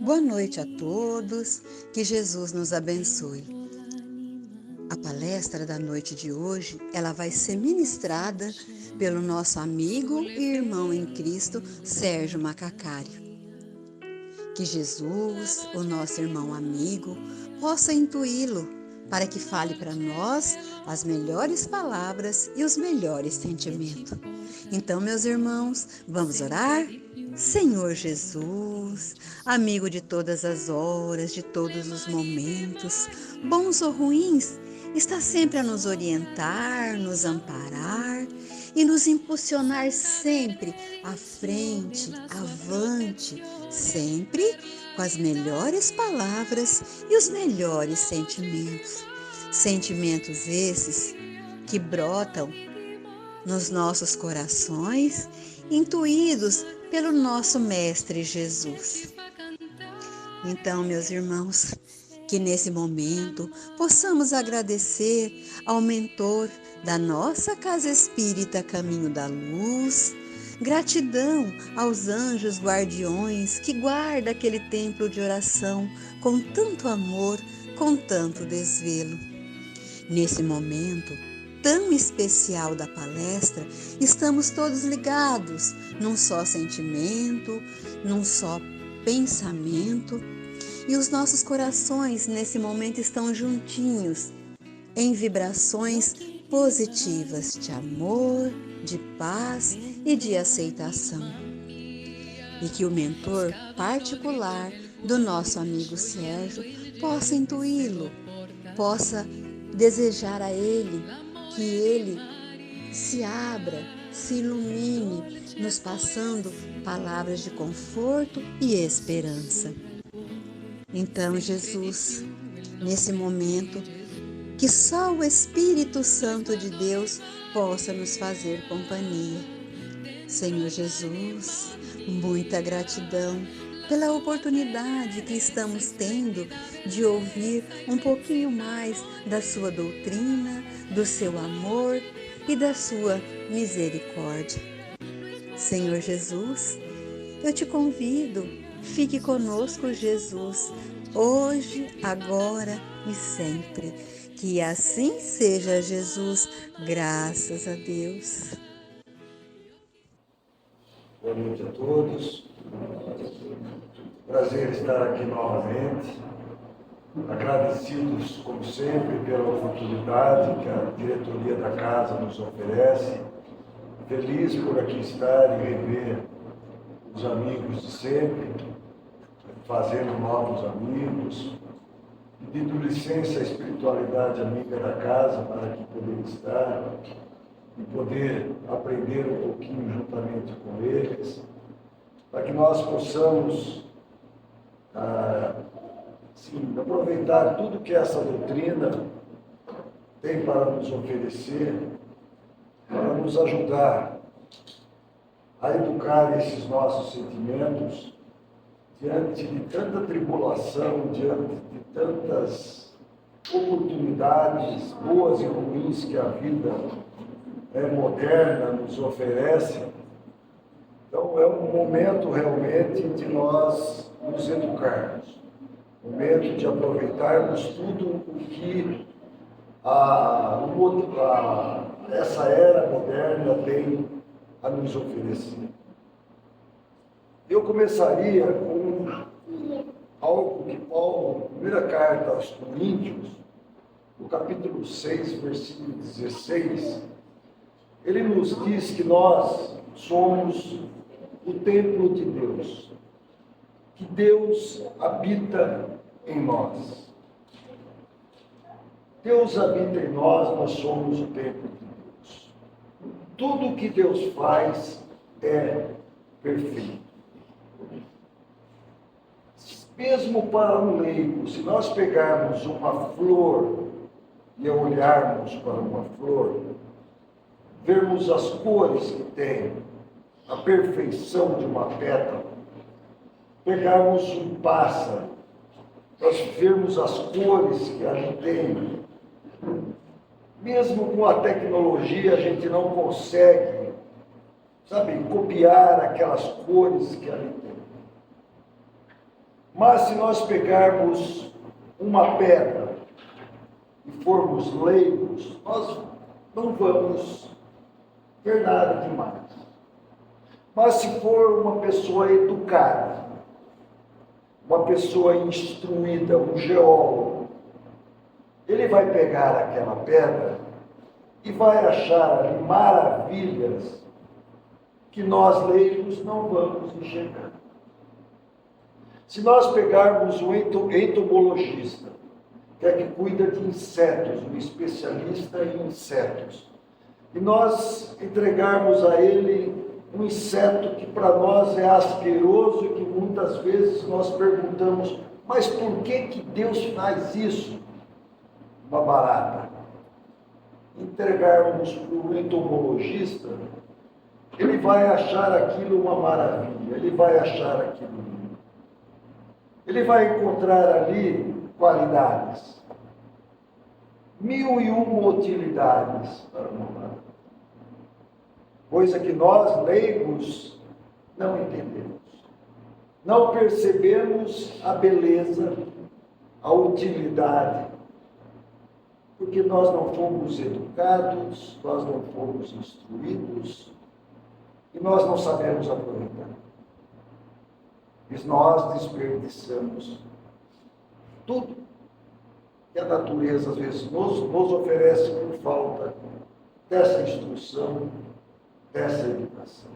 Boa noite a todos, que Jesus nos abençoe. A palestra da noite de hoje, ela vai ser ministrada pelo nosso amigo e irmão em Cristo, Sérgio Macacário. Que Jesus, o nosso irmão amigo, possa intuí-lo para que fale para nós as melhores palavras e os melhores sentimentos. Então, meus irmãos, vamos orar? Senhor Jesus, amigo de todas as horas, de todos os momentos, bons ou ruins, está sempre a nos orientar, nos amparar e nos impulsionar sempre à frente, avante, sempre com as melhores palavras e os melhores sentimentos. Sentimentos esses que brotam nos nossos corações, intuídos pelo nosso Mestre Jesus. Então, meus irmãos, que nesse momento possamos agradecer ao mentor da nossa Casa Espírita Caminho da Luz, gratidão aos anjos guardiões que guardam aquele templo de oração com tanto amor, com tanto desvelo. Nesse momento tão especial da palestra, estamos todos ligados num só sentimento, num só pensamento, e os nossos corações nesse momento estão juntinhos em vibrações positivas de amor, de paz e de aceitação. E que o mentor particular do nosso amigo Sérgio possa intuí-lo, possa desejar a ele que ele se abra, se ilumine, nos passando palavras de conforto e esperança. Então, Jesus, nesse momento, que só o Espírito Santo de Deus possa nos fazer companhia. Senhor Jesus, muita gratidão pela oportunidade que estamos tendo de ouvir um pouquinho mais da sua doutrina, do seu amor e da sua misericórdia. Senhor Jesus, eu te convido, fique conosco, Jesus, hoje, agora e sempre. Que assim seja, Jesus, graças a Deus. Boa noite a todos. Prazer estar aqui novamente. Agradecidos, como sempre, pela oportunidade que a diretoria da casa nos oferece. Feliz por aqui estar e rever os amigos de sempre, fazendo novos amigos, pedindo licença à espiritualidade amiga da casa para que poder estar e poder aprender um pouquinho juntamente com eles, para que nós possamos aproveitar tudo que essa doutrina tem para nos oferecer, para nos ajudar a educar esses nossos sentimentos diante de tanta tribulação, diante de tantas oportunidades boas e ruins que a vida moderna nos oferece. Então é um momento realmente de nós nos educarmos, momento de aproveitarmos tudo o que essa era moderna tem a nos oferecer. Eu começaria com algo que Paulo, primeira carta aos Coríntios, no capítulo 6, versículo 16, ele nos diz que nós somos o templo de Deus, que Deus habita em nós. Deus habita em nós, nós somos o templo de Deus. Tudo que Deus faz é perfeito. Mesmo para um leigo, se nós pegarmos uma flor e olharmos para uma flor, vermos as cores que tem, a perfeição de uma pétala, pegarmos um pássaro, nós vermos as cores que ali tem, mesmo com a tecnologia a gente não consegue, copiar aquelas cores que ali tem. Mas se nós pegarmos uma pedra e formos leigos, nós não vamos ver nada demais. Mas se for uma pessoa educada, uma pessoa instruída, um geólogo, ele vai pegar aquela pedra e vai achar ali maravilhas que nós leigos não vamos enxergar. Se nós pegarmos um entomologista, que é que cuida de insetos, um especialista em insetos, e nós entregarmos a ele um inseto que para nós é asqueroso e que muitas vezes nós perguntamos, mas por que Deus faz isso? Uma barata. Entregarmos para o entomologista, ele vai achar aquilo uma maravilha, ele vai achar aquilo lindo. Ele vai encontrar ali qualidades, 1001 utilidades para uma barata. Coisa que nós, leigos, não entendemos. Não percebemos a beleza, a utilidade, porque nós não fomos educados, nós não fomos instruídos, e nós não sabemos aproveitar. E nós desperdiçamos tudo que a natureza, às vezes, nos oferece por falta dessa instrução, dessa educação.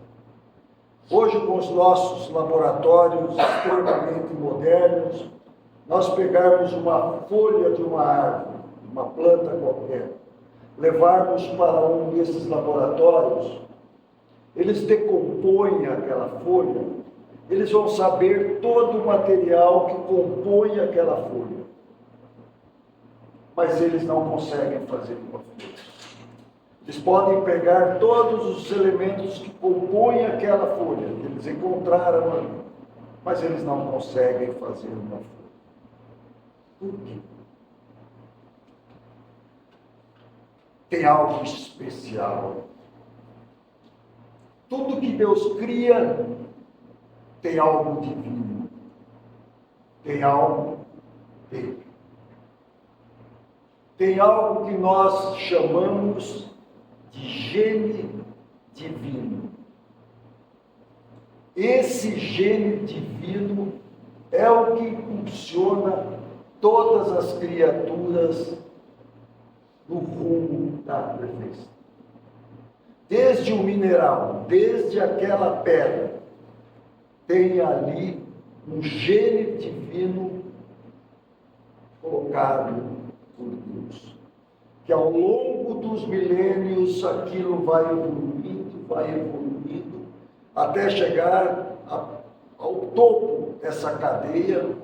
Hoje, com os nossos laboratórios extremamente modernos, nós pegarmos uma folha de uma árvore, uma planta qualquer, levarmos para um desses laboratórios, eles decompõem aquela folha, eles vão saber todo o material que compõe aquela folha, mas eles não conseguem fazer uma folha. Eles podem pegar todos os elementos que compõem aquela folha, que eles encontraram ali, mas eles não conseguem fazer uma folha. Por quê? Tem algo especial. Tudo que Deus cria tem algo divino. Tem algo dele. Tem algo que nós chamamos de gene divino. Esse gene divino é o que impulsiona todas as criaturas no rumo da perfeição. Desde o mineral, desde aquela pedra, tem ali um gene divino colocado por Deus. Que ao longo dos milênios aquilo vai evoluindo, até chegar ao topo dessa cadeia,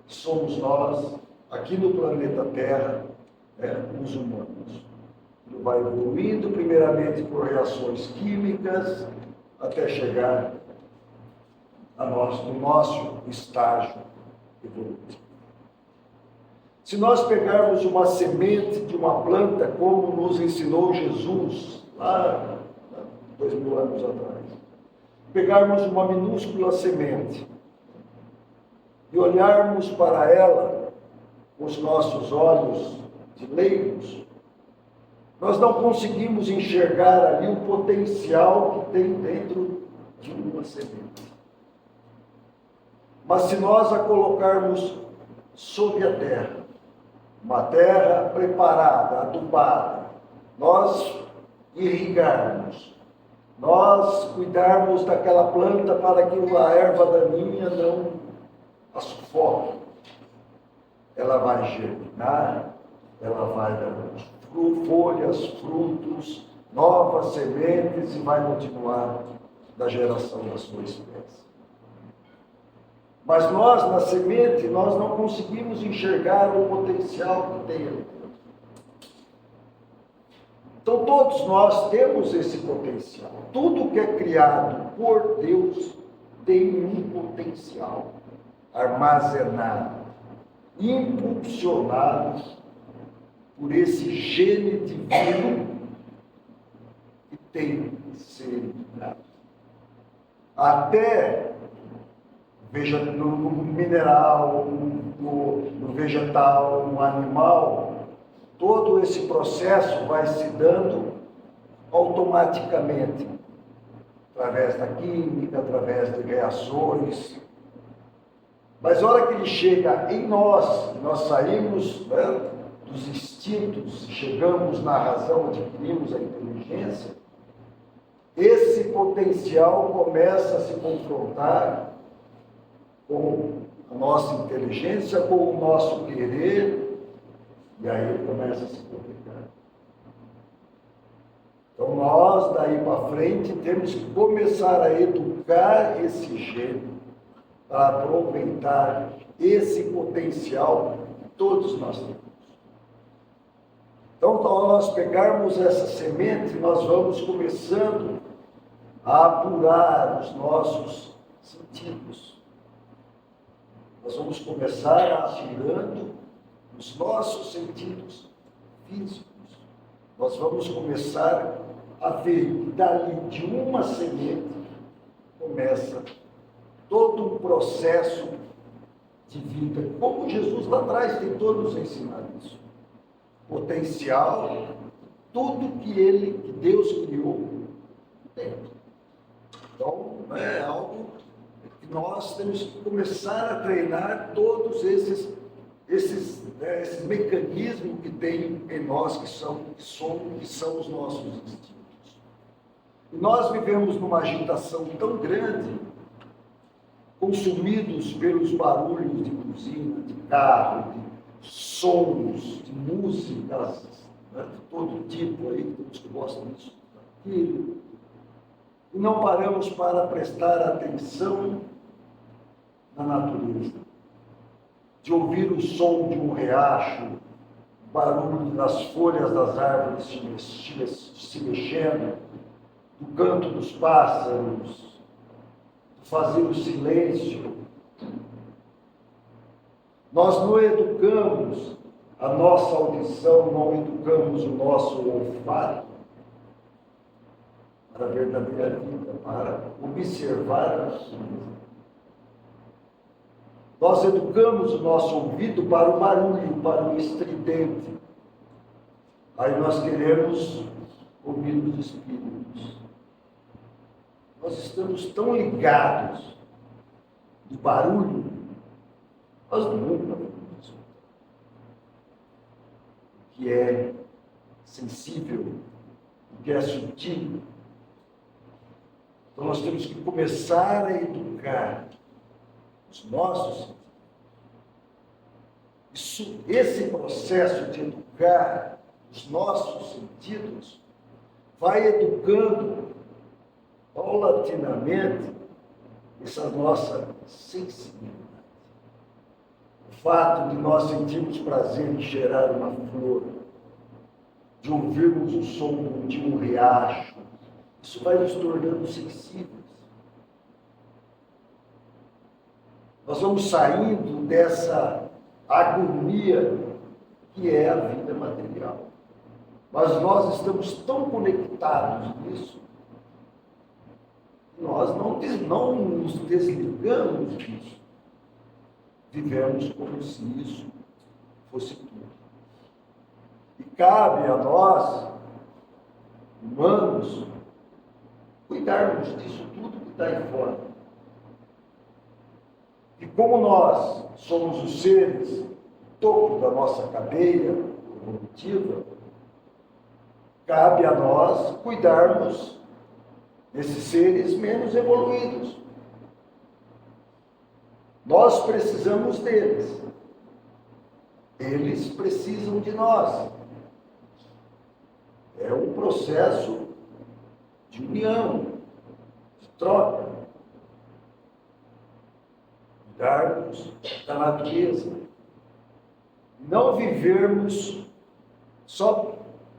que somos nós, aqui no planeta Terra, os humanos. Ele vai evoluindo, primeiramente por reações químicas, até chegar no nosso estágio evolutivo. Se nós pegarmos uma semente de uma planta, como nos ensinou Jesus, lá 2000 anos atrás, pegarmos uma minúscula semente e olharmos para ela com os nossos olhos de leigos, nós não conseguimos enxergar ali o potencial que tem dentro de uma semente. Mas se nós a colocarmos sob a terra, uma terra preparada, adubada, nós irrigarmos, nós cuidarmos daquela planta para que a erva daninha não a sufoque, ela vai germinar, ela vai dar folhas, frutos, novas sementes e vai continuar da geração da sua espécie. Mas nós, na semente, nós não conseguimos enxergar o potencial que tem ali dentro. Então todos nós temos esse potencial. Tudo que é criado por Deus tem um potencial armazenado, impulsionado por esse gene divino que tem que ser educado. Até no mineral, no vegetal, no animal, todo esse processo vai se dando automaticamente, através da química, através de reações. Mas a hora que ele chega em nós saímos, né, dos instintos, chegamos na razão, adquirimos a inteligência, esse potencial começa a se confrontar com a nossa inteligência, com o nosso querer, e aí ele começa a se complicar. Então nós, daí para frente, temos que começar a educar esse gênio, para aproveitar esse potencial que todos nós temos. Então, ao nós pegarmos essa semente, nós vamos começando a apurar os nossos sentidos. Nós vamos começar apurando os nossos sentidos físicos. Nós vamos começar a ver que dali de uma semente começa todo um processo de vida. Como Jesus lá atrás tentou nos ensinar isso. Potencial, tudo que Deus criou, tem. Então, é algo que nós temos que começar a treinar todos esses mecanismos que tem em nós, que são os nossos instintos. E nós vivemos numa agitação tão grande, consumidos pelos barulhos de cozinha, de carro, de sons, de músicas, né, de todo tipo aí, que todos que gostam disso, daquilo. E não paramos para prestar atenção na natureza, de ouvir o som de um riacho, o barulho das folhas das árvores se mexendo, do canto dos pássaros, de fazer o silêncio. Nós não educamos a nossa audição, não educamos o nosso olfato para a verdadeira vida, para observar a natureza. Nós educamos o nosso ouvido para o barulho, para o estridente. Aí nós queremos ouvir os espíritos. Nós estamos tão ligados do barulho, nós nunca vamos isso. O que é sensível, o que é sutil. Então nós temos que começar a educar os nossos sentidos. Esse processo de educar os nossos sentidos vai educando paulatinamente essa nossa sensibilidade. O fato de nós sentirmos prazer em cheirar uma flor, de ouvirmos o som de um riacho, isso vai nos tornando sensíveis. Nós vamos saindo dessa agonia que é a vida material. Mas nós estamos tão conectados nisso, nós não nos desligamos disso. Vivemos como se isso fosse tudo. E cabe a nós, humanos, cuidarmos disso tudo que está aí fora. E como nós somos os seres topo da nossa cadeia evolutiva, cabe a nós cuidarmos desses seres menos evoluídos. Nós precisamos deles. Eles precisam de nós. É um processo de união, de troca. Cuidarmos da natureza. Não vivermos só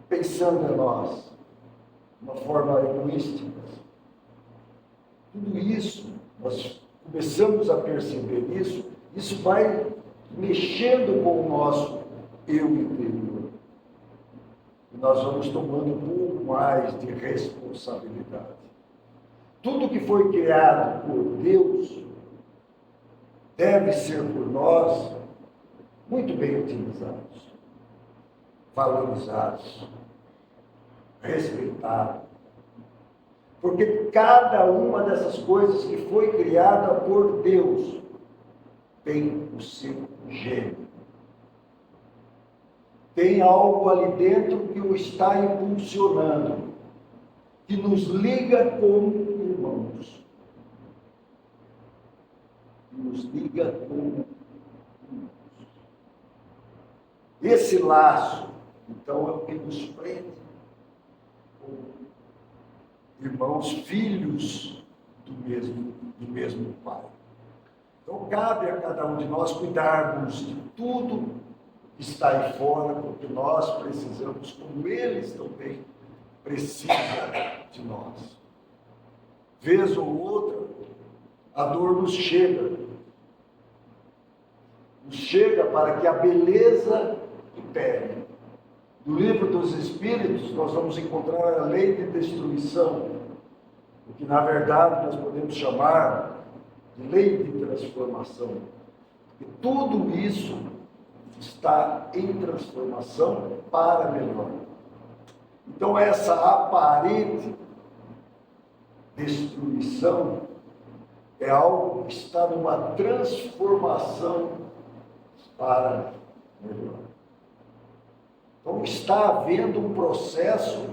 pensando em nós, de uma forma egoística. Tudo isso, nós começamos a perceber isso vai mexendo com o nosso eu interior. E nós vamos tomando um pouco mais de responsabilidade. Tudo que foi criado por Deus deve ser por nós muito bem utilizados, valorizados, respeitados. Porque cada uma dessas coisas que foi criada por Deus tem o seu gênio. Tem algo ali dentro que o está impulsionando, que nos liga como irmãos. Que nos liga como irmãos. Esse laço, então, é o que nos prende como irmãos, filhos do mesmo Pai. Então, cabe a cada um de nós cuidarmos de tudo que está aí fora, porque nós precisamos, como eles também precisam de nós. Vez ou outra, a dor nos chega para que a beleza impere. No livro dos Espíritos, nós vamos encontrar a lei de destruição, o que na verdade nós podemos chamar de lei de transformação. E tudo isso está em transformação para melhor. Então essa aparente destruição é algo que está numa transformação para melhor. Então está havendo um processo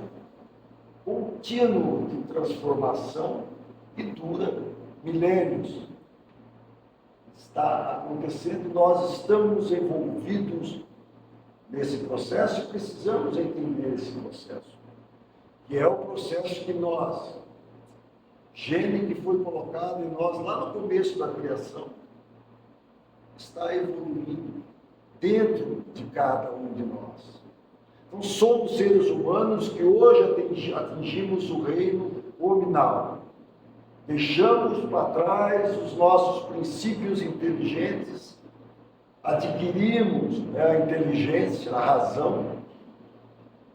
contínuo de transformação que dura milênios. Está acontecendo e nós estamos envolvidos nesse processo e precisamos entender esse processo, que é o processo que nós, gene que foi colocado em nós lá no começo da criação, está evoluindo dentro de cada um de nós. Então somos seres humanos que hoje atingimos o reino hominal. Deixamos para trás os nossos princípios inteligentes, adquirimos a inteligência, a razão,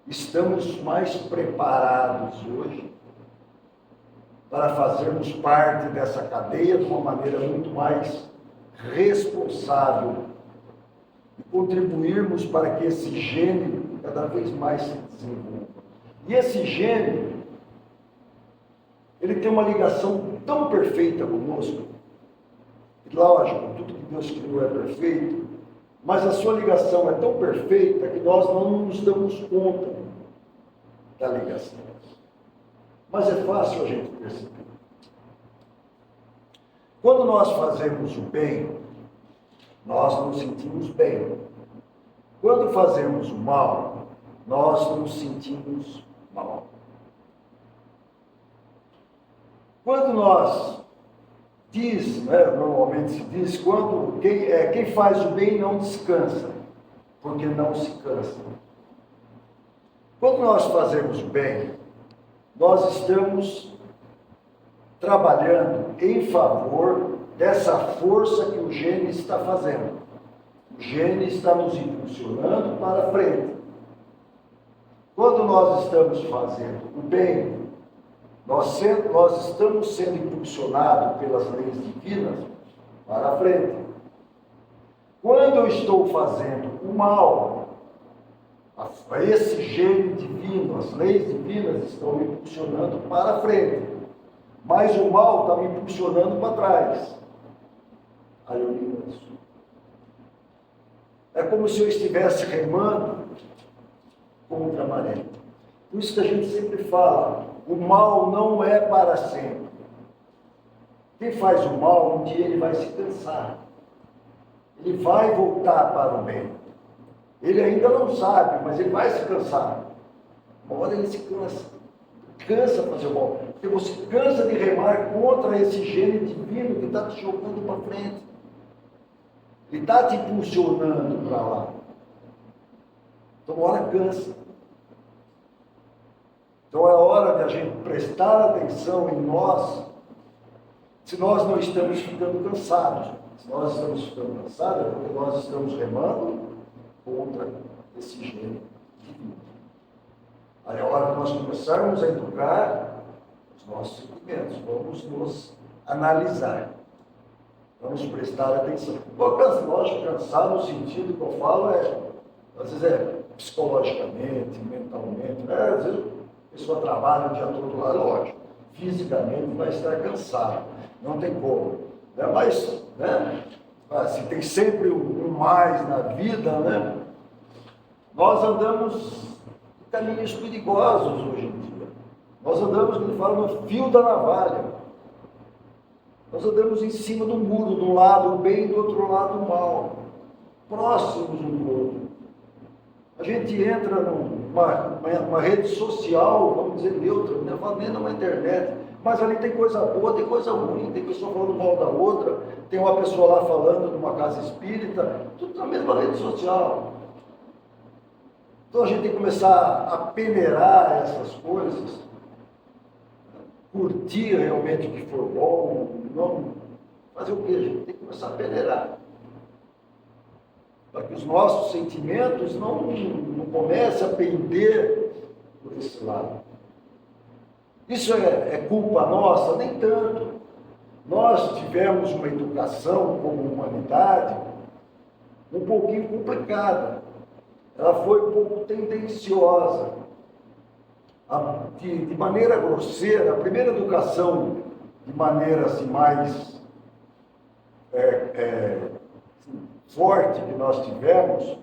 estamos mais preparados hoje para fazermos parte dessa cadeia de uma maneira muito mais responsável e contribuirmos para que esse gênero cada vez mais se desenvolva. E esse gênero, ele tem uma ligação tão perfeita conosco. Lógico, tudo que Deus criou é perfeito, mas a sua ligação é tão perfeita que nós não nos damos conta da ligação. Mas é fácil a gente perceber. Quando nós fazemos o bem, nós nos sentimos bem. Quando fazemos o mal, nós nos sentimos mal. Quando nós normalmente se diz, quando quem faz o bem não descansa, porque não se cansa. Quando nós fazemos o bem, nós estamos trabalhando em favor dessa força que o gene está fazendo. O gene está nos impulsionando para frente. Quando nós estamos fazendo o bem, nós estamos sendo impulsionados pelas leis divinas para frente. Quando eu estou fazendo o mal, esse gene divino, as leis divinas estão me impulsionando para frente, mas o mal está me impulsionando para trás. Aí eu me canso. É como se eu estivesse remando contra a maré. Por isso que a gente sempre fala, o mal não é para sempre. Quem faz o mal, um dia ele vai se cansar. Ele vai voltar para o bem. Ele ainda não sabe, mas ele vai se cansar. Uma hora ele se cansa. Cansa fazer o mal. Porque você cansa de remar contra esse gênio divino que está te jogando para frente. Ele está te impulsionando para lá. Então, uma hora cansa. Então, é hora de a gente prestar atenção em nós, se nós não estamos ficando cansados. Se nós estamos ficando cansados, é porque nós estamos remando contra esse gênio divino. Aí é hora de nós começarmos a educar os nossos sentimentos. Vamos nos analisar. Vamos prestar atenção. Lógico, cansar no sentido que eu falo às vezes psicologicamente, mentalmente, né? Às vezes a pessoa trabalha o dia todo lá, lógico, fisicamente vai estar cansado, não tem como. Né? Mas, né? Assim, tem sempre um mais na vida, né? Nós andamos em caminhos perigosos hoje em dia. Nós andamos, como ele fala, no fio da navalha. Nós andamos em cima do muro, de um lado o bem e do outro lado o mal, próximos um do outro. A gente entra numa rede social, vamos dizer, neutra, não falo nem numa internet, mas ali tem coisa boa, tem coisa ruim, tem pessoa falando mal da outra, tem uma pessoa lá falando numa casa espírita, tudo na mesma rede social. Então a gente tem que começar a peneirar essas coisas, curtir realmente o que for bom, não fazer o quê? A gente tem que começar a peneirar. Para que os nossos sentimentos não comecem a pender por esse lado. Isso é culpa nossa? Nem tanto. Nós tivemos uma educação como humanidade um pouquinho complicada. Ela foi um pouco tendenciosa. De maneira grosseira, a primeira educação de maneira assim, mais forte que nós tivemos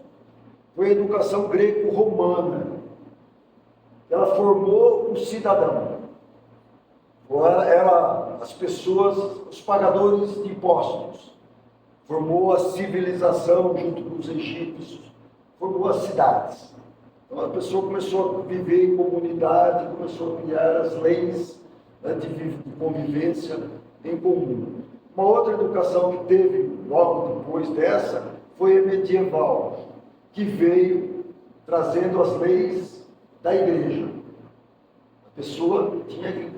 foi a educação greco-romana. Ela formou um cidadão. As pessoas, os pagadores de impostos. Formou a civilização junto com os egípcios. Formou as cidades. Então a pessoa começou a viver em comunidade, começou a criar as leis, né, de convivência em comum. Uma outra educação que teve logo depois dessa foi a medieval, que veio trazendo as leis da igreja. A pessoa tinha que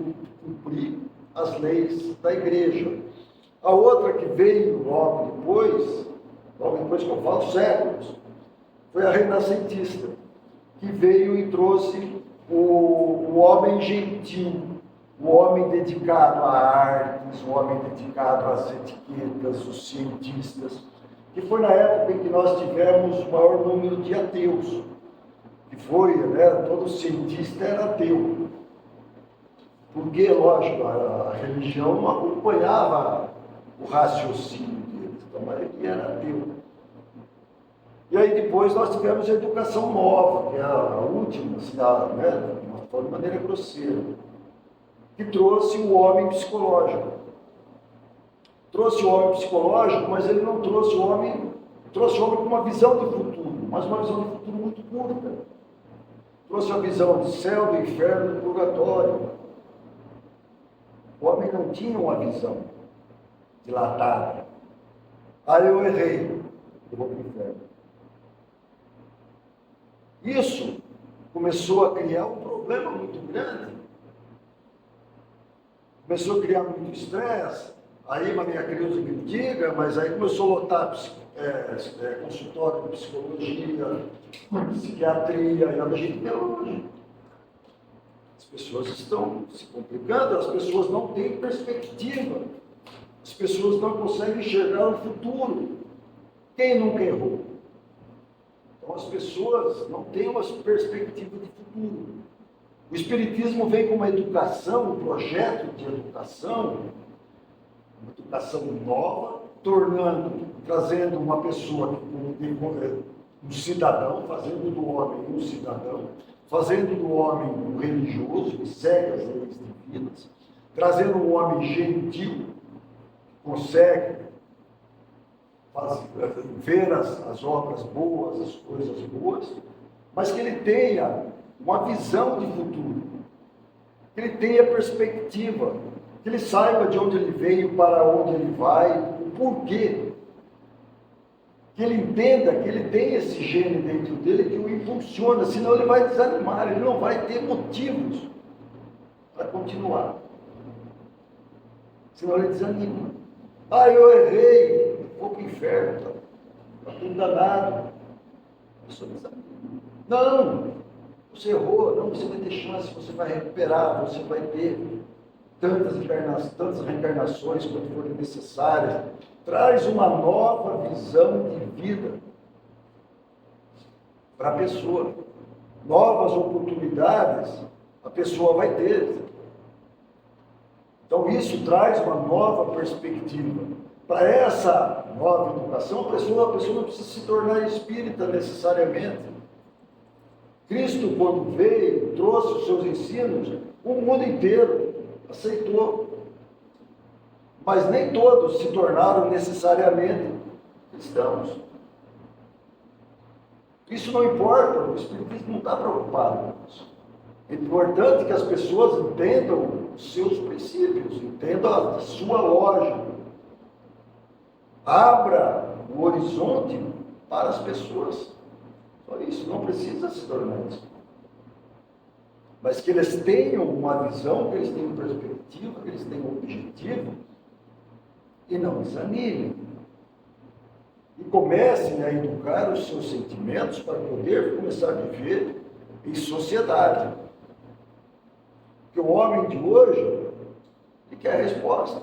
cumprir as leis da igreja. A outra que veio logo depois que eu falo séculos, foi a renascentista, que veio e trouxe o homem gentil, o homem dedicado à artes, o homem dedicado às etiquetas, os cientistas, que foi na época em que nós tivemos o maior número de ateus, que foi, né, todo cientista era ateu, porque, lógico, a religião não acompanhava o raciocínio deles, então a maioria era ateu. E aí depois nós tivemos a educação nova, que é a última, assim, né, de maneira grosseira, que trouxe o homem psicológico. Trouxe o homem psicológico, mas ele não trouxe o homem com uma visão de futuro, mas uma visão de futuro muito curta. Trouxe a visão do céu, do inferno, do purgatório. O homem não tinha uma visão dilatada. Aí eu errei, eu vou para o inferno. Isso começou a criar um problema muito grande. Começou a criar muito estresse. Aí Maria Creuza que diga, mas aí começou a lotar consultório de psicologia, psiquiatria, e a gente vê hoje. As pessoas estão se complicando, as pessoas não têm perspectiva. As pessoas não conseguem enxergar o futuro. Quem nunca errou? Então as pessoas não têm uma perspectiva de futuro. O Espiritismo vem com uma educação, um projeto de educação, uma educação nova, trazendo uma pessoa, um cidadão, fazendo do homem um cidadão, fazendo do homem um religioso que segue as leis divinas, trazendo um homem gentil, que consegue ver as obras boas, as coisas boas, mas que ele tenha uma visão de futuro, que ele tenha perspectiva, que ele saiba de onde ele veio, para onde ele vai, o porquê, que ele entenda que ele tem esse gene dentro dele que o impulsiona, senão ele vai desanimar, ele não vai ter motivos para continuar, senão ele desanima. Eu errei, vou para o inferno, está tudo danado, a pessoa desanima. Não, você errou, não, você vai ter chance, você vai recuperar, você vai ter tantas reencarnações quanto forem necessárias, traz uma nova visão de vida para a pessoa. Novas oportunidades a pessoa vai ter. Então isso traz uma nova perspectiva. Para essa nova educação, a pessoa não precisa se tornar espírita necessariamente. Cristo, quando veio, trouxe os seus ensinos, o mundo inteiro aceitou. Mas nem todos se tornaram necessariamente cristãos. Isso não importa, o Espiritismo não está preocupado com isso. É importante que as pessoas entendam os seus princípios, entendam a sua lógica. Abra o horizonte para as pessoas. Só isso, não precisa se tornar isso. Mas que eles tenham uma visão, que eles tenham perspectiva, que eles tenham objetivo, e não desanimem. E comecem a educar os seus sentimentos para poder começar a viver em sociedade. Porque o homem de hoje, ele quer a resposta.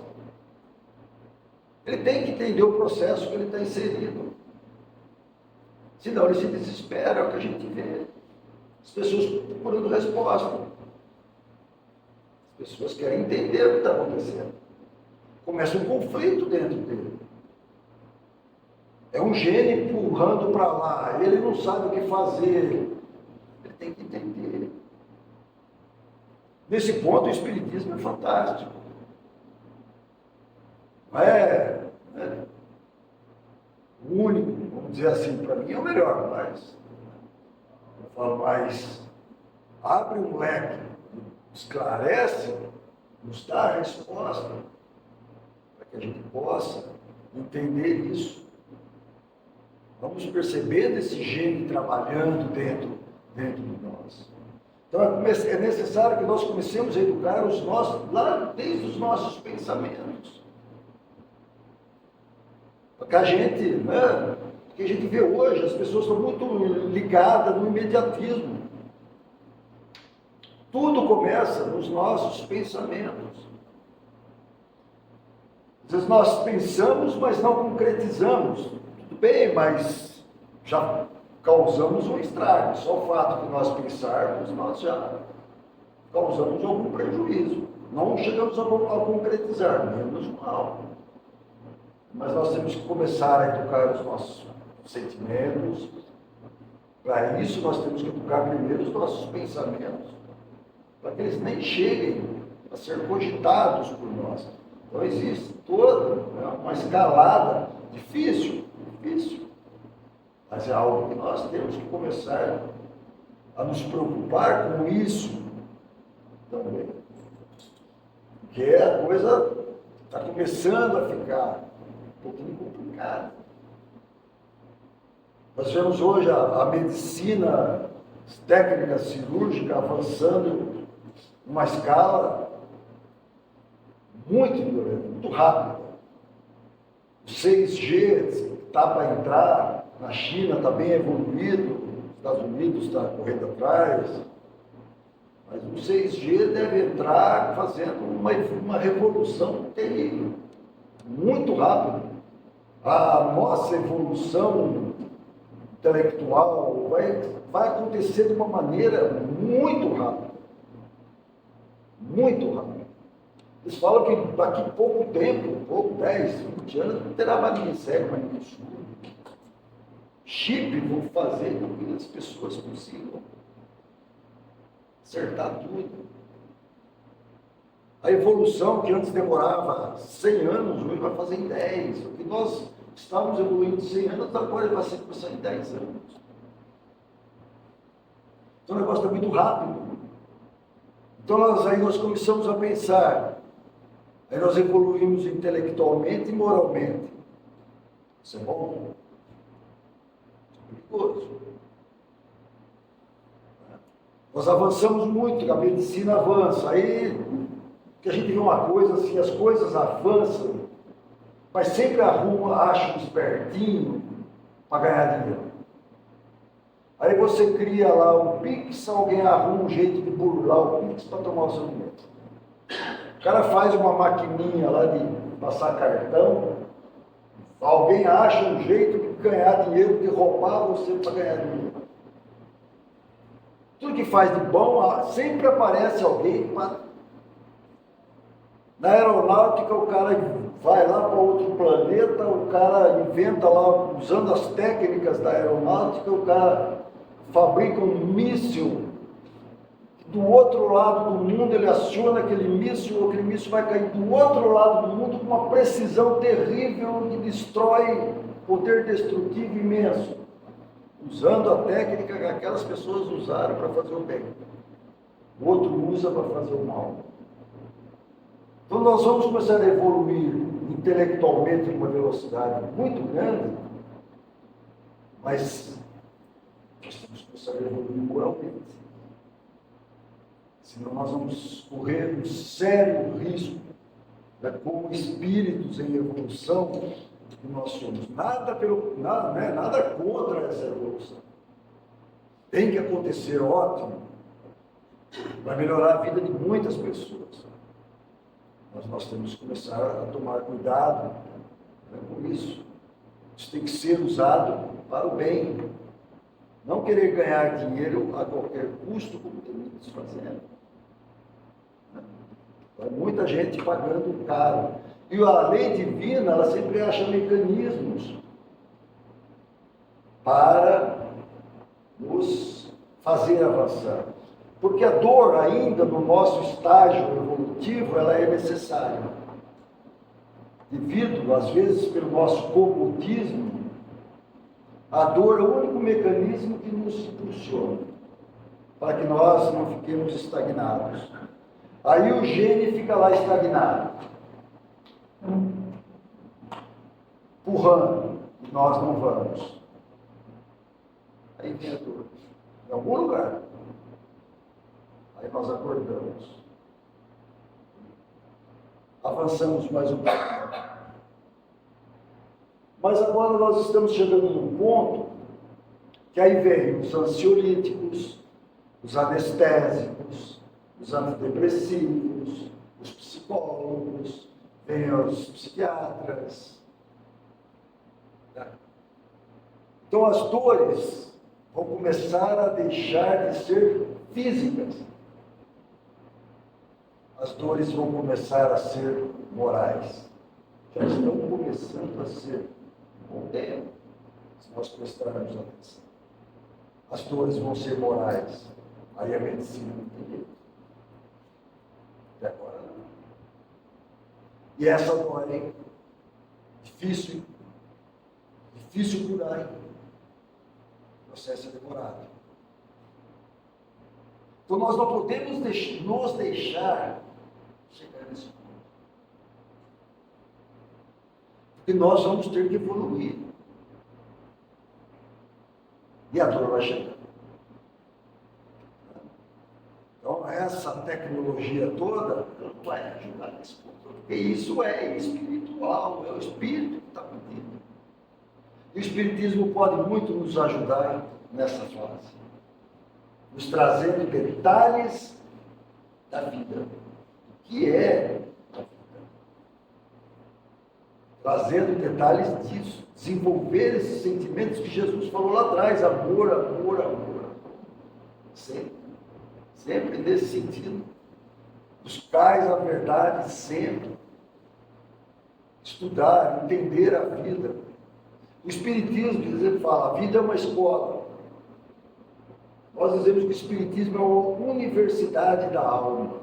Ele tem que entender o processo que ele está inserido. Senão ele se desespera, é o que a gente vê. As pessoas procurando resposta. As pessoas querem entender o que está acontecendo. Começa um conflito dentro dele. É um gênio empurrando para lá, ele não sabe o que fazer. Ele tem que entender. Nesse ponto, o Espiritismo é fantástico. Não é o único, vamos dizer assim, para mim é o melhor, mas eu falo, mas abre um leque, esclarece, nos dá a resposta, para que a gente possa entender isso. Vamos percebendo esse gênio trabalhando dentro de nós. Então é necessário que nós comecemos a educar os nossos, lá desde os nossos pensamentos. Porque a gente, o que a gente vê hoje, as pessoas estão muito ligadas no imediatismo. Tudo começa nos nossos pensamentos. Às vezes nós pensamos, mas não concretizamos. Tudo bem, mas já causamos um estrago. Só o fato de nós pensarmos, nós já causamos algum prejuízo. Não chegamos a concretizar, menos mal. Mas nós temos que começar a educar os nossos sentimentos. Para isso, nós temos que educar primeiro os nossos pensamentos, para que eles nem cheguem a ser cogitados por nós. Então, existe toda uma escalada difícil, mas é algo que nós temos que começar a nos preocupar com isso também. Porque a coisa está começando a ficar um pouquinho complicada. Nós vemos hoje a medicina técnica cirúrgica avançando numa escala muito violenta, muito rápida. O 6G está para entrar, na China está bem evoluído, os Estados Unidos está correndo atrás, mas o 6G deve entrar fazendo uma revolução terrível, muito rápida. A nossa evolução intelectual vai acontecer de uma maneira muito rápida. Muito rápida. Eles falam que daqui a pouco tempo, 10, 20 anos, não terá mais ninguém cego, mais ninguém surdo. Chip vão fazer com que as pessoas consigam acertar tudo. A evolução que antes demorava 100 anos, hoje vai fazer em 10. O que nós estávamos evoluindo em 100 anos, agora vai ser começar em 10 anos. Então o negócio está muito rápido. Então nós começamos a pensar. Aí nós evoluímos intelectualmente e moralmente. Isso é bom? Isso é perigoso. Nós avançamos muito, a medicina avança. Aí que a gente vê uma coisa assim, as coisas avançam, mas sempre acha um espertinho para ganhar dinheiro. Aí você cria lá o Pix, alguém arruma um jeito de burlar o Pix para tomar o seu dinheiro. O cara faz uma maquininha lá de passar cartão, Alguém acha um jeito de ganhar dinheiro, de roubar você para ganhar dinheiro. Tudo que faz de bom, sempre aparece alguém para... Na aeronáutica, o cara vai lá para outro planeta, o cara inventa lá, usando as técnicas da aeronáutica, o cara fabrica um míssil. Do outro lado do mundo, ele aciona aquele míssil vai cair do outro lado do mundo com uma precisão terrível que destrói, poder destrutivo imenso, usando a técnica que aquelas pessoas usaram para fazer o bem. O outro usa para fazer o mal. Então nós vamos começar a evoluir intelectualmente em uma velocidade muito grande, mas nós temos que começar a evoluir moralmente. Senão nós vamos correr um sério risco, né, como espíritos em evolução que nós somos. Nada contra essa evolução. Tem que acontecer, ótimo, para melhorar a vida de muitas pessoas. Mas nós temos que começar a tomar cuidado, né, com isso. Isso tem que ser usado para o bem. Não querer ganhar dinheiro a qualquer custo, como tem muitos fazendo. Muita gente pagando caro. E a lei divina, ela sempre acha mecanismos para nos fazer avançar. Porque a dor ainda no nosso estágio evolutivo, ela é necessária. Devido, às vezes, pelo nosso comodismo, a dor é o único mecanismo que nos impulsiona, para que nós não fiquemos estagnados. Aí o gene fica lá estagnado, empurrando, e nós não vamos. Aí vem a dor, em algum lugar. Aí nós acordamos. Avançamos mais um pouco. Mas agora nós estamos chegando num ponto que aí vem os ansiolíticos, os anestésicos, os antidepressivos, os psicólogos, vêm os psiquiatras. Então as dores vão começar a deixar de ser físicas. As dores vão começar a ser morais. Já estão começando a ser. Com o tempo, se nós prestarmos atenção. As dores vão ser morais. Aí a medicina não tem jeito. Até agora não. E essa dor é difícil curar. O processo é demorado. Então nós não podemos nos deixar chegar nesse ponto. Porque nós vamos ter que evoluir. E a dor vai chegar. Então, essa tecnologia toda não vai ajudar nesse ponto. Porque isso é espiritual, é o espírito que está pedindo. E o espiritismo pode muito nos ajudar nessa fase, nos trazendo detalhes da vida. O que é a vida? Trazendo detalhes disso, desenvolver esses sentimentos que Jesus falou lá atrás, amor, amor, amor. Sempre nesse sentido. Buscais a verdade sempre. Estudar, entender a vida. O Espiritismo, por exemplo, fala, a vida é uma escola. Nós dizemos que o Espiritismo é uma universidade da alma.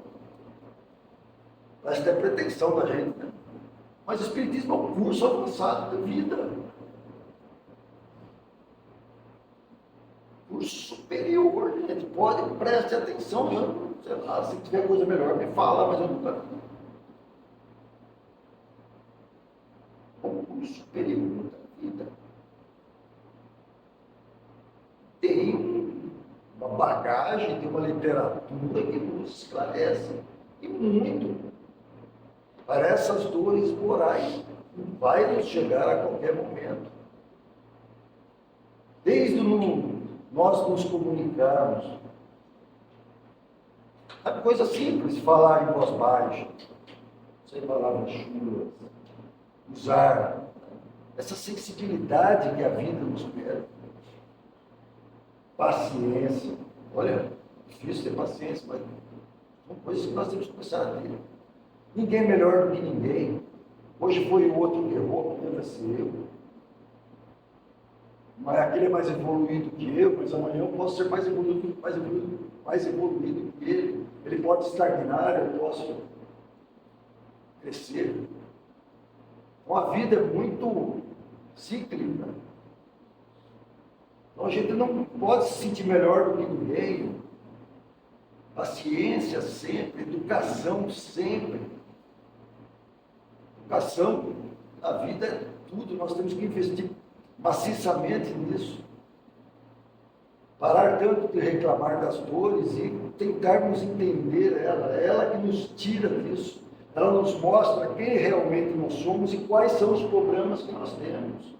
Essa é a pretensão da gente, né? Mas o Espiritismo é um curso avançado da vida. Curso superior, gente. Pode, preste atenção. Eu, sei lá, se tiver coisa melhor, me fala, mas eu nunca. É um curso superior da vida. Tem uma bagagem, tem uma literatura que nos esclarece. E muito. Para essas dores morais, vai nos chegar a qualquer momento. Desde nós nos comunicarmos. É coisa simples, falar em voz baixa, sem palavras chulas, usar essa sensibilidade que a vida nos pede. Paciência. Olha, difícil ter paciência, mas são coisas que nós temos que começar a ter. Ninguém é melhor do que ninguém. Hoje foi o outro que errou, amanhã vai ser eu. Mas aquele é mais evoluído que eu, mas amanhã eu posso ser mais evoluído que ele. Ele pode estagnar, eu posso crescer. Então a vida é muito cíclica. Então a gente não pode se sentir melhor do que ninguém. Paciência sempre, educação sempre. Educação, a vida é tudo, nós temos que investir maciçamente nisso. Parar tanto de reclamar das dores e tentarmos entender ela. É ela que nos tira disso. Ela nos mostra quem realmente nós somos e quais são os problemas que nós temos.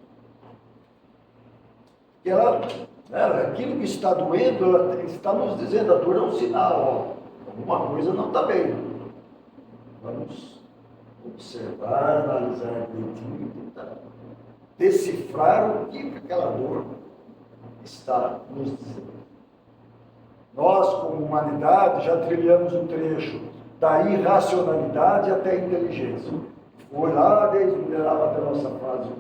E aquilo que está doendo, ela está nos dizendo, a dor é um sinal, alguma coisa não está bem. Vamos observar, analisar direitinho, tentar decifrar o que aquela dor está nos dizendo. Nós, como humanidade, já trilhamos um trecho da irracionalidade até a inteligência. Foi lá desde o mineral até a nossa fase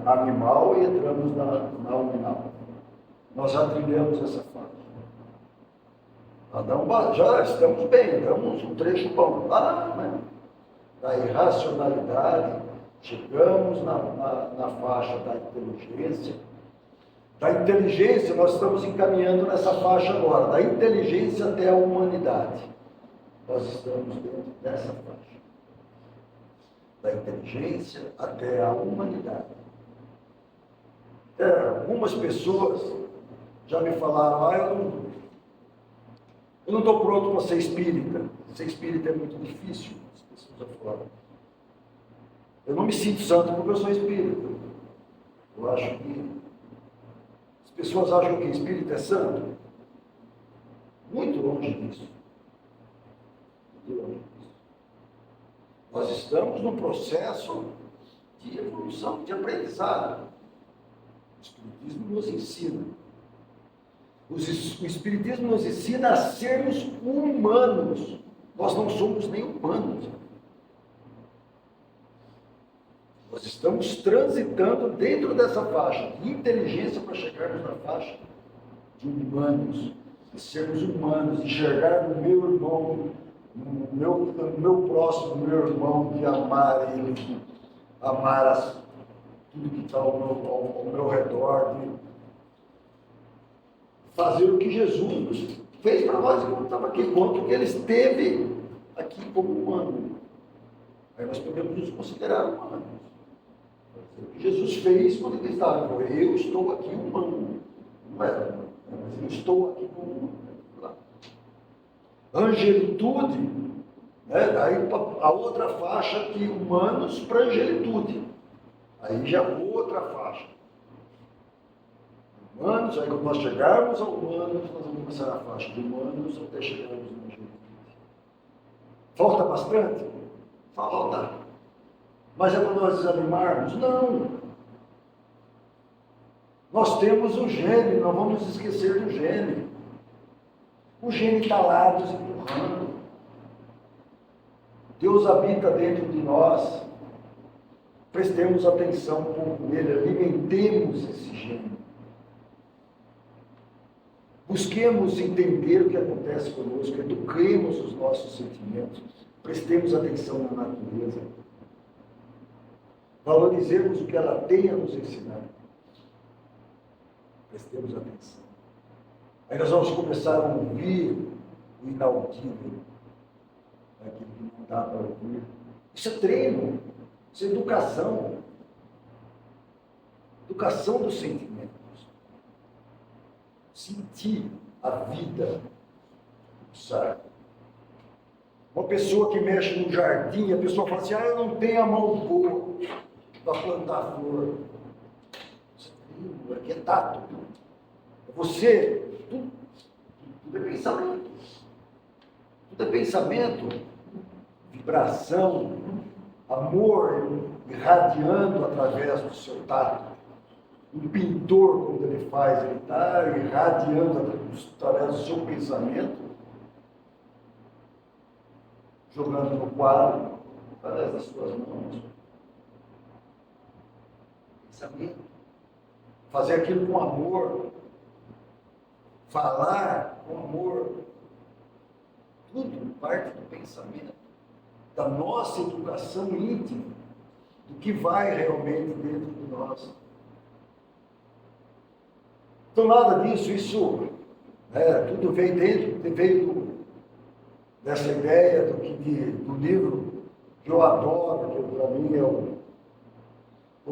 animal e entramos na nominal. Nós já trilhamos essa fase. Já estamos bem, damos um trecho bom. Da irracionalidade, chegamos na faixa da inteligência. Da inteligência, nós estamos encaminhando nessa faixa agora, da inteligência até a humanidade. Nós estamos dentro dessa faixa. Da inteligência até a humanidade. Algumas pessoas já me falaram, eu não estou pronto para ser espírita. Ser espírita é muito difícil, as pessoas já falaram. Eu não me sinto santo porque eu sou espírita. Eu acho que as pessoas acham que espírita é santo. Muito longe disso. Muito longe disso. Nós estamos num processo de evolução, de aprendizado. O Espiritismo nos ensina. O Espiritismo nos ensina a sermos humanos. Nós não somos nem humanos. Nós estamos transitando dentro dessa faixa de inteligência para chegarmos na faixa de humanos, de sermos humanos, enxergar o meu irmão, o meu próximo, o meu irmão, de amar ele, amar tudo que está ao meu redor, de fazer o que Jesus fez para nós quando estava aqui, quanto que ele esteve aqui como humano. Aí nós podemos nos considerar humanos. O que Jesus fez quando ele estava, eu estou aqui humano. Não era, mas eu estou aqui como humano. Angelitude, daí a outra faixa de humanos para angelitude. Aí já outra faixa. Humanos, aí quando nós chegarmos ao humanos, nós vamos começar a faixa de humanos até chegarmos no angelitude. Falta bastante? Falta. Mas é para nós desanimarmos? Não. Nós temos o gene, não vamos esquecer do gene. O gene está lá nos empurrando. Deus habita dentro de nós. Prestemos atenção um pouco nele, alimentemos esse gene. Busquemos entender o que acontece conosco, eduquemos os nossos sentimentos, prestemos atenção na natureza. Valorizemos o que ela tem a nos ensinar. Prestemos atenção. Aí nós vamos começar a ouvir o inaudível, aquilo que não dá para ouvir. Isso é treino, isso é educação. Educação dos sentimentos. Sentir a vida pulsar. Uma pessoa que mexe no jardim, a pessoa fala assim, eu não tenho a mão boa para plantar flor. Aqui é tato. Você, tudo é pensamento. Tudo é pensamento, vibração, amor irradiando através do seu tato. Um pintor, quando ele faz, ele está irradiando através do seu pensamento, jogando no quadro, através das suas mãos. Pensamento. Fazer aquilo com amor. Falar com amor. Tudo parte do pensamento, da nossa educação íntima, do que vai realmente dentro de nós. Então, nada disso, tudo veio dessa ideia do livro que eu adoro, que para mim é o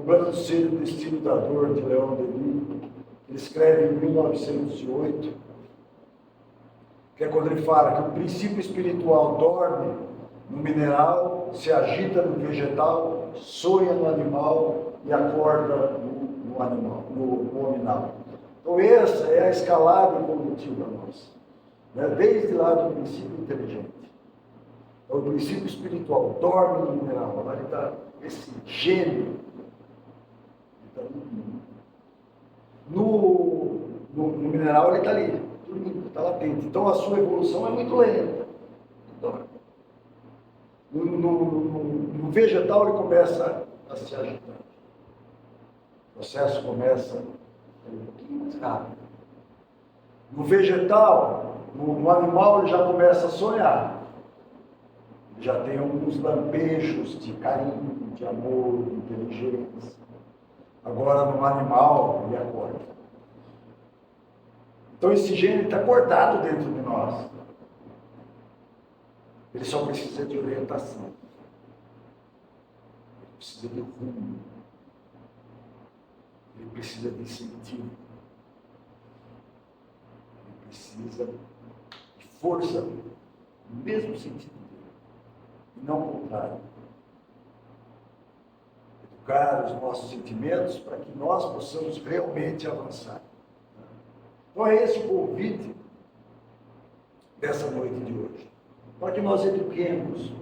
Grande Destino da Dor, de Leon Denis. Ele escreve em 1908, que é quando ele fala que o princípio espiritual dorme no mineral, se agita no vegetal, sonha no animal e acorda no hominal. Então essa é a escalada evolutiva nossa, né? Desde lá do princípio inteligente. Então, o princípio espiritual dorme no mineral, lá está esse gênio. No mineral ele está ali, dormindo, está latente. Então a sua evolução é muito lenta. Então, no vegetal ele começa a se agitar. O processo começa um pouquinho mais rápido. No vegetal, no animal ele já começa a sonhar. Ele já tem alguns lampejos de carinho, de amor, de inteligência. Agora no animal ele acorda. Então esse gênio está acordado dentro de nós. Ele só precisa de orientação. Ele precisa de rumo. Ele precisa de incentivo. Ele precisa de força no mesmo sentido dele. E não o contrário. Educar os nossos sentimentos para que nós possamos realmente avançar. Então é esse o convite dessa noite de hoje. Para que nós eduquemos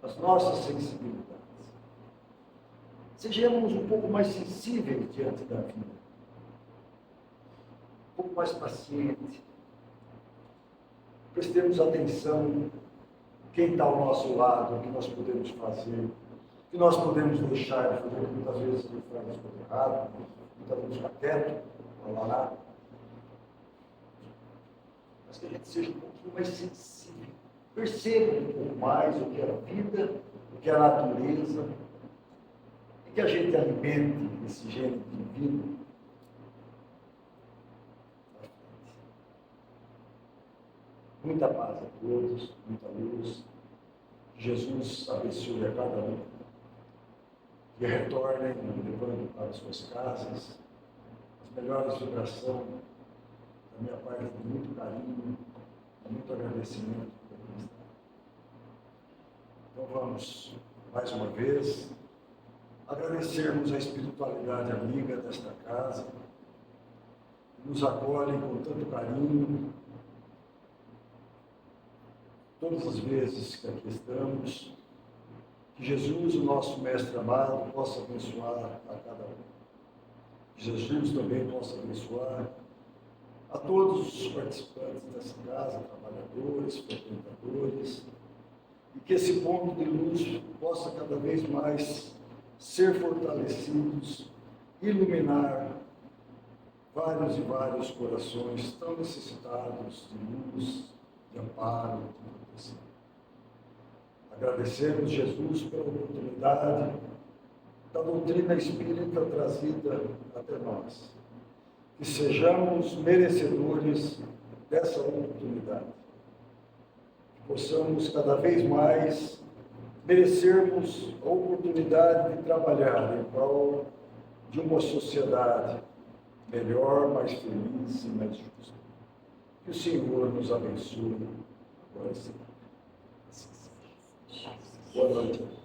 as nossas sensibilidades. Sejamos um pouco mais sensíveis diante da vida. Um pouco mais pacientes. Prestemos atenção quem está ao nosso lado, o que nós podemos fazer, o que nós podemos deixar de fazer, porque muitas vezes ele faz as coisas erradas, muitas vezes fica quieto, não lá. Mas que a gente seja um pouquinho mais sensível. Perceba um pouco mais o que é a vida, o que é a natureza, e que a gente alimente esse gênero divino. Muita paz a todos, muita luz. Jesus abençoe a cada um. Que retornem, levando para as suas casas as melhores vibrações. Da minha parte, de muito carinho, de muito agradecimento. Então vamos, mais uma vez, agradecermos a espiritualidade amiga desta casa, que nos acolhe com tanto carinho, todas as vezes que aqui estamos. Que Jesus, o nosso Mestre amado, possa abençoar a cada um. Que Jesus também possa abençoar a todos os participantes dessa casa, trabalhadores, frequentadores, e que esse ponto de luz possa cada vez mais ser fortalecidos, iluminar vários e vários corações tão necessitados de luz, de amparo, de proteção. Agradecemos, Jesus, pela oportunidade da doutrina espírita trazida até nós. Que sejamos merecedores dessa oportunidade. Que possamos cada vez mais merecermos a oportunidade de trabalhar em prol de uma sociedade melhor, mais feliz e mais justa. Que o Senhor nos abençoe agora e sempre. Boa noite.